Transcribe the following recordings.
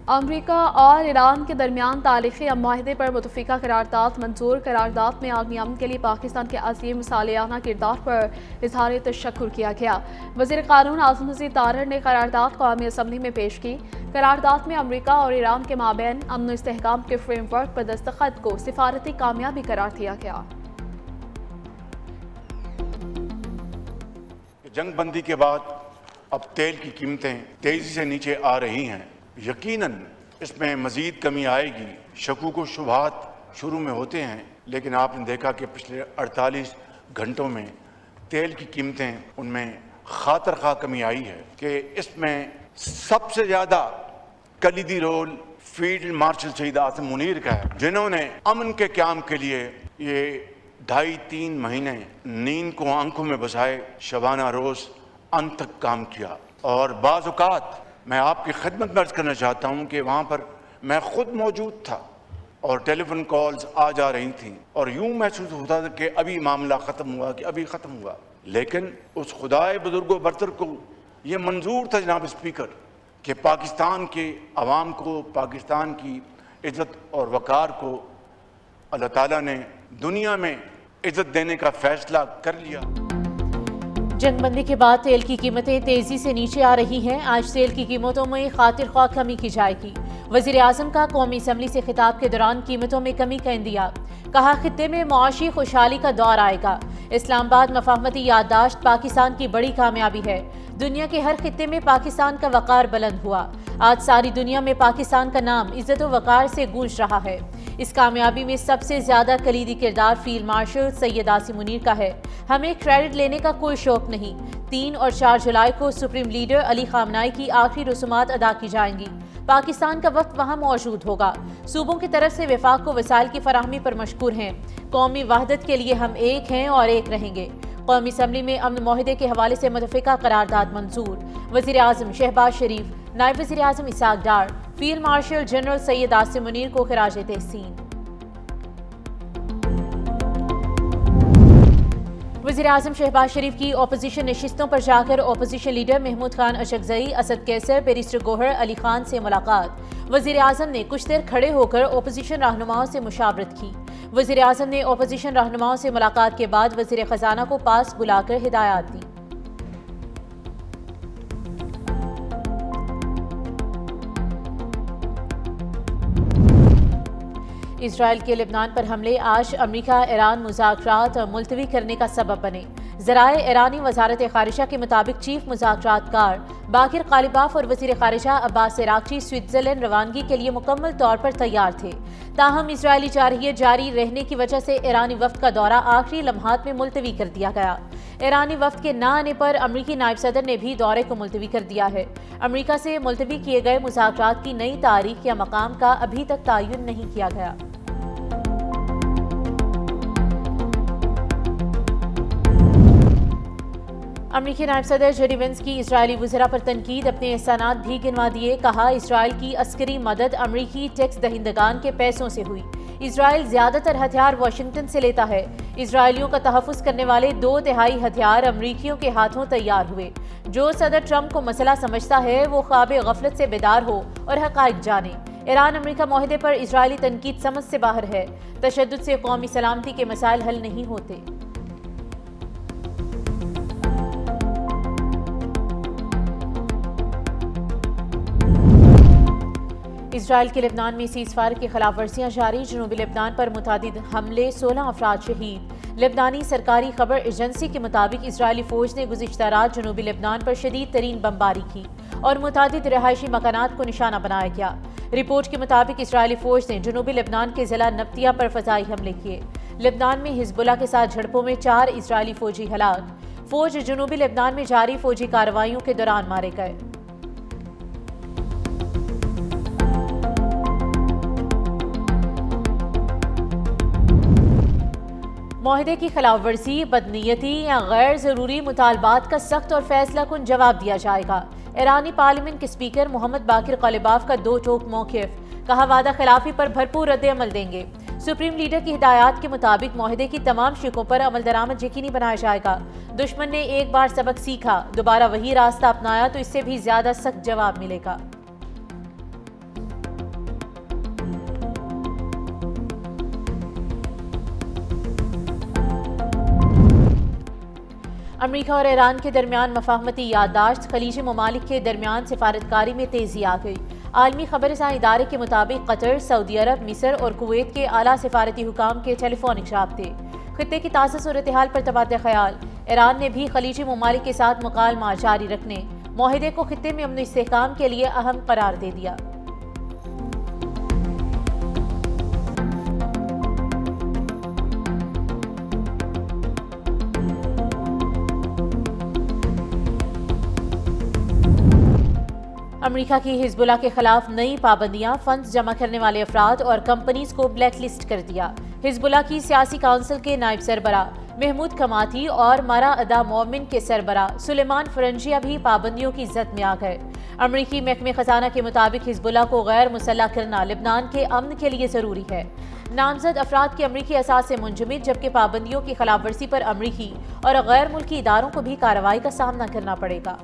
امریکہ اور ایران کے درمیان تاریخی معاہدے پر متفقہ قرارداد منظور۔ قرارداد میں عالمی امن کے لیے پاکستان کے عظیم صالحانہ کردار پر اظہار تشکر کیا گیا۔ وزیر قانون اعظم نذیر طاہر نے قرارداد قومی اسمبلی میں پیش کی۔ قرارداد میں امریکہ اور ایران کے مابین امن و استحکام کے فریم ورک پر دستخط کو سفارتی کامیابی قرار دیا گیا۔ جنگ بندی کے بعد اب تیل کی قیمتیں تیزی سے نیچے آ رہی ہیں۔ یقیناً اس میں مزید کمی آئے گی۔ شکوک و شبہات شروع میں ہوتے ہیں، لیکن آپ نے دیکھا کہ پچھلے 48 گھنٹوں میں تیل کی قیمتیں ان میں خاطر خواہ کمی آئی ہے کہ اس میں سب سے زیادہ کلیدی رول فیلڈ مارشل شہید عاصم منیر کا ہے، جنہوں نے امن کے قیام کے لیے یہ 2.5-3 مہینے نیند کو آنکھوں میں بسائے شبانہ روز انت تک کام کیا۔ اور بعض اوقات میں آپ کی خدمت میں عرض کرنا چاہتا ہوں کہ وہاں پر میں خود موجود تھا اور ٹیلی فون کالز آ جا رہی تھیں اور یوں محسوس ہوتا تھا کہ ابھی معاملہ ختم ہوا، کہ ابھی ختم ہوا، لیکن اس خدائے بزرگ و برتر کو یہ منظور تھا جناب اسپیکر کہ پاکستان کے عوام کو، پاکستان کی عزت اور وقار کو اللہ تعالیٰ نے دنیا میں عزت دینے کا فیصلہ کر لیا۔ جنگ بندی کے بعد تیل کی قیمتیں تیزی سے نیچے آ رہی ہیں۔ آج تیل کی قیمتوں میں خاطر خواہ کمی کی جائے گی۔ وزیر اعظم کا قومی اسمبلی سے خطاب کے دوران قیمتوں میں کمی کا اندیاب۔ کہا خطے میں معاشی خوشحالی کا دور آئے گا۔ اسلام آباد مفاہمتی یادداشت پاکستان کی بڑی کامیابی ہے۔ دنیا کے ہر خطے میں پاکستان کا وقار بلند ہوا۔ آج ساری دنیا میں پاکستان کا نام عزت و وقار سے گونج رہا ہے۔ اس کامیابی میں سب سے زیادہ کلیدی کردار فیلڈ مارشل سید عاصم منیر کا ہے۔ ہمیں کریڈٹ لینے کا کوئی شوق نہیں۔ 3 اور 4 جولائی کو سپریم لیڈر علی خامنہئی کی آخری رسومات ادا کی جائیں گی۔ پاکستان کا وفد وہاں موجود ہوگا۔ صوبوں کی طرف سے وفاق کو وسائل کی فراہمی پر مشکور ہیں۔ قومی وحدت کے لیے ہم ایک ہیں اور ایک رہیں گے۔ قومی اسمبلی میں امن معاہدے کے حوالے سے متفقہ قرارداد منظور۔ وزیر اعظم شہباز شریف، نائب وزیر اعظم Ishaq Dar, field marshal general Syed Asim Munir کو خراج تحسین۔ وزیر اعظم شہباز شریف کی اپوزیشن نشستوں پر جا کر اپوزیشن لیڈر محمود خان اشکزئی، اسد کیسر، بیرسٹر گوہر علی خان سے ملاقات۔ وزیر اعظم نے کچھ دیر کھڑے ہو کر اپوزیشن رہنماؤں سے مشاورت کی۔ وزیر اعظم نے اپوزیشن رہنماؤں سے ملاقات کے بعد وزیر خزانہ کو پاس بلا کر ہدایات دی۔ اسرائیل کے لبنان پر حملے آج امریکہ ایران مذاکرات ملتوی کرنے کا سبب بنے۔ ذرائع ایرانی وزارت خارجہ کے مطابق چیف مذاکرات کار باقر غالباف اور وزیر خارجہ عباس عراقچی سوئٹزرلینڈ روانگی کے لیے مکمل طور پر تیار تھے، تاہم اسرائیلی جارحیت جاری رہنے کی وجہ سے ایرانی وفد کا دورہ آخری لمحات میں ملتوی کر دیا گیا۔ ایرانی وفد کے نہ آنے پر امریکی نائب صدر نے بھی دورے کو ملتوی کر دیا ہے۔ امریکہ سے ملتوی کیے گئے مذاکرات کی نئی تاریخ یا مقام کا ابھی تک تعین نہیں کیا گیا۔ امریکی نائب صدر جے ڈی وینس کی اسرائیلی وزراء پر تنقید، اپنے احسانات بھی گنوا دیے۔ کہا اسرائیل کی عسکری مدد امریکی ٹیکس دہندگان کے پیسوں سے ہوئی۔ اسرائیل زیادہ تر ہتھیار واشنگٹن سے لیتا ہے۔ اسرائیلیوں کا تحفظ کرنے والے 2/3 ہتھیار امریکیوں کے ہاتھوں تیار ہوئے۔ جو صدر ٹرمپ کو مسئلہ سمجھتا ہے وہ خواب غفلت سے بیدار ہو اور حقائق جانے۔ ایران امریکہ معاہدے پر اسرائیلی تنقید سمجھ سے باہر ہے۔ تشدد سے قومی سلامتی کے مسائل حل نہیں ہوتے۔ اسرائیل کے لبنان میں سیز فائر کی خلاف ورزیاں جاری۔ جنوبی لبنان پر متعدد حملے، 16 افراد شہید۔ لبنانی سرکاری خبر ایجنسی کے مطابق اسرائیلی فوج نے گزشتہ رات جنوبی لبنان پر شدید ترین بمباری کی اور متعدد رہائشی مکانات کو نشانہ بنایا گیا۔ رپورٹ کے مطابق اسرائیلی فوج نے جنوبی لبنان کے ضلع نبطیہ پر فضائی حملے کیے۔ لبنان میں حزب اللہ کے ساتھ جھڑپوں میں 4 اسرائیلی فوجی ہلاک۔ فوج جنوبی لبنان میں جاری فوجی کارروائیوں کے دوران مارے گئے۔ معاہدے کی خلاف ورزی، بدنیتی یا غیر ضروری مطالبات کا سخت اور فیصلہ کن جواب دیا جائے گا۔ ایرانی پارلیمنٹ کے اسپیکر محمد باقر غالباف کا 2 ٹوک موقف۔ کہا وعدہ خلافی پر بھرپور رد عمل دیں گے۔ سپریم لیڈر کی ہدایات کے مطابق معاہدے کی تمام شقوں پر عمل درآمد یقینی بنایا جائے گا۔ دشمن نے ایک بار سبق سیکھا، دوبارہ وہی راستہ اپنایا تو اس سے بھی زیادہ سخت جواب ملے گا۔ امریکہ اور ایران کے درمیان مفاہمتی یادداشت، خلیجی ممالک کے درمیان سفارتکاری میں تیزی آ گئی۔ عالمی خبر رساں ادارے کے مطابق قطر، سعودی عرب، مصر اور کویت کے اعلیٰ سفارتی حکام کے ٹیلی فونک رابطے، خطے کی تازہ صورتحال پر تبادلہ خیال۔ ایران نے بھی خلیجی ممالک کے ساتھ مکالمہ جاری رکھنے، معاہدے کو خطے میں امن و استحکام کے لیے اہم قرار دے دیا۔ امریکہ کی حزب اللہ کے خلاف نئی پابندیاں، فنڈز جمع کرنے والے افراد اور کمپنیز کو بلیک لسٹ کر دیا۔ حزب اللہ کی سیاسی کونسل کے نائب سربراہ محمود کماتی اور مرا ادا مومن کے سربراہ سلیمان فرنجیہ بھی پابندیوں کی زد میں آ گئے۔ امریکی محکمہ خزانہ کے مطابق حزب اللہ کو غیر مسلح کرنا لبنان کے امن کے لیے ضروری ہے۔ نامزد افراد کی امریکی اساس سے منجمد، جبکہ پابندیوں کی خلاف ورزی پر امریکی اور غیر ملکی اداروں کو بھی کارروائی کا سامنا کرنا پڑے گا۔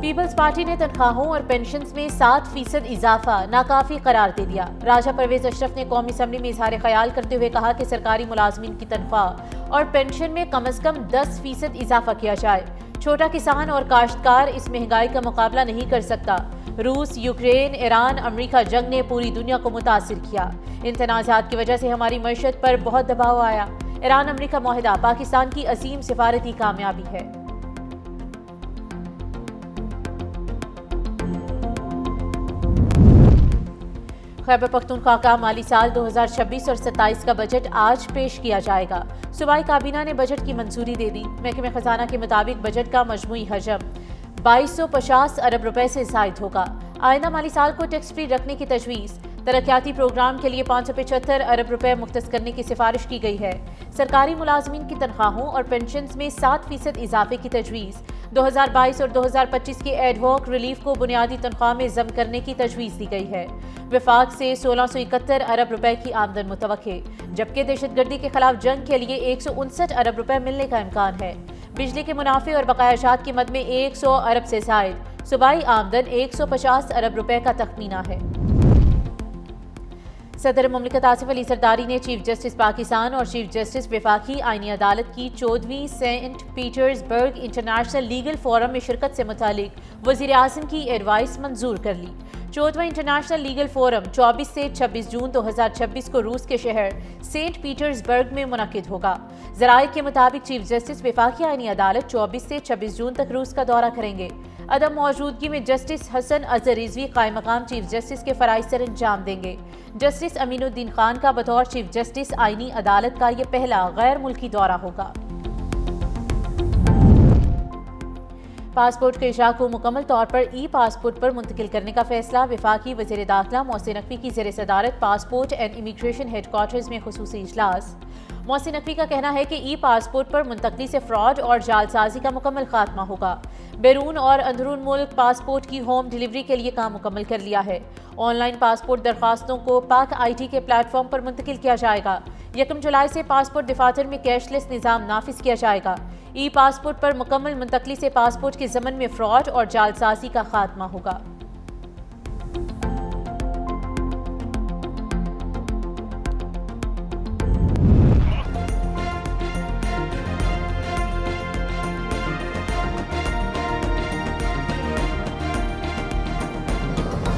پیپلز پارٹی نے تنخواہوں اور پینشنز میں 7% اضافہ ناکافی قرار دے دیا۔ راجہ پرویز اشرف نے قومی اسمبلی میں اظہار خیال کرتے ہوئے کہا کہ سرکاری ملازمین کی تنخواہ اور پینشن میں کم از کم 10% اضافہ کیا جائے۔ چھوٹا کسان اور کاشتکار اس مہنگائی کا مقابلہ نہیں کر سکتا۔ روس، یوکرین، ایران، امریکہ جنگ نے پوری دنیا کو متاثر کیا۔ ان تنازعات کی وجہ سے ہماری معیشت پر بہت دباؤ آیا۔ ایران امریکہ معاہدہ پاکستان کی عظیم سفارتی کامیابی ہے۔ خیبر پختونخوا کا مالی سال 2026 اور 27 کا بجٹ آج پیش کیا جائے گا۔ صوبائی کابینہ نے بجٹ کی منظوری دے دی۔ محکمہ خزانہ کے مطابق بجٹ کا مجموعی حجم 2250 ارب روپے سے زائد ہوگا۔ آئندہ مالی سال کو ٹیکس فری رکھنے کی تجویز، ترقیاتی پروگرام کے لیے 575 ارب روپے مختص کرنے کی سفارش کی گئی ہے۔ سرکاری ملازمین کی تنخواہوں اور پینشنز میں 7% اضافے کی تجویز، 2022 اور 2025 کے ایڈ ہوک ریلیف کو بنیادی تنخواہ میں ضم کرنے کی تجویز دی گئی ہے۔ وفاق سے 1671 ارب روپے کی آمدن متوقع، جبکہ دہشت گردی کے خلاف جنگ کے لیے 159 ارب روپے ملنے کا امکان ہے۔ بجلی کے منافع اور بقایا جات کی مد میں 100 ارب سے زائد، صوبائی آمدن 150 ارب روپے کا تخمینہ ہے۔ صدر مملکت آصف علی زرداری نے چیف جسٹس پاکستان اور چیف جسٹس وفاقی آئینی عدالت کی 14ویں سینٹ پیٹرز برگ انٹرنیشنل لیگل فورم میں شرکت سے متعلق وزیر اعظم کی ایڈوائس منظور کر لی۔ 14واں انٹرنیشنل لیگل فورم 24 سے 26 جون 2026 کو روس کے شہر سینٹ پیٹرز برگ میں منعقد ہوگا۔ ذرائع کے مطابق چیف جسٹس وفاقی آئینی عدالت 24 سے 26 جون تک روس کا دورہ کریں گے۔ عدم موجودگی میں جسٹس حسن اظہر رضوی قائم مقام چیف جسٹس کے فرائض سر انجام دیں گے۔ جسٹس امین الدین خان کا بطور چیف جسٹس آئینی عدالت کا یہ پہلا غیر ملکی دورہ ہوگا۔ پاسپورٹ کے اجراء کو مکمل طور پر ای پاسپورٹ پر منتقل کرنے کا فیصلہ، وفاقی وزیر داخلہ محسن نقوی کی زیر صدارت passport and immigration headquarters میں خصوصی اجلاس۔ محسن نقوی کا کہنا ہے کہ ای پاسپورٹ پر منتقلی سے فراڈ اور جعلسازی کا مکمل خاتمہ ہوگا۔ بیرون اور اندرون ملک پاسپورٹ کی ہوم ڈیلیوری کے لیے کام مکمل کر لیا ہے۔ آن لائن پاسپورٹ درخواستوں کو پاک آئی ٹی کے پلیٹ فارم پر منتقل کیا جائے گا۔ 1 جولائی سے پاسپورٹ دفاتر میں کیش لیس نظام نافذ کیا جائے گا۔ ای پاسپورٹ پر مکمل منتقلی سے پاسپورٹ کے ضمن میں فراڈ اور جعلسازی کا خاتمہ ہوگا۔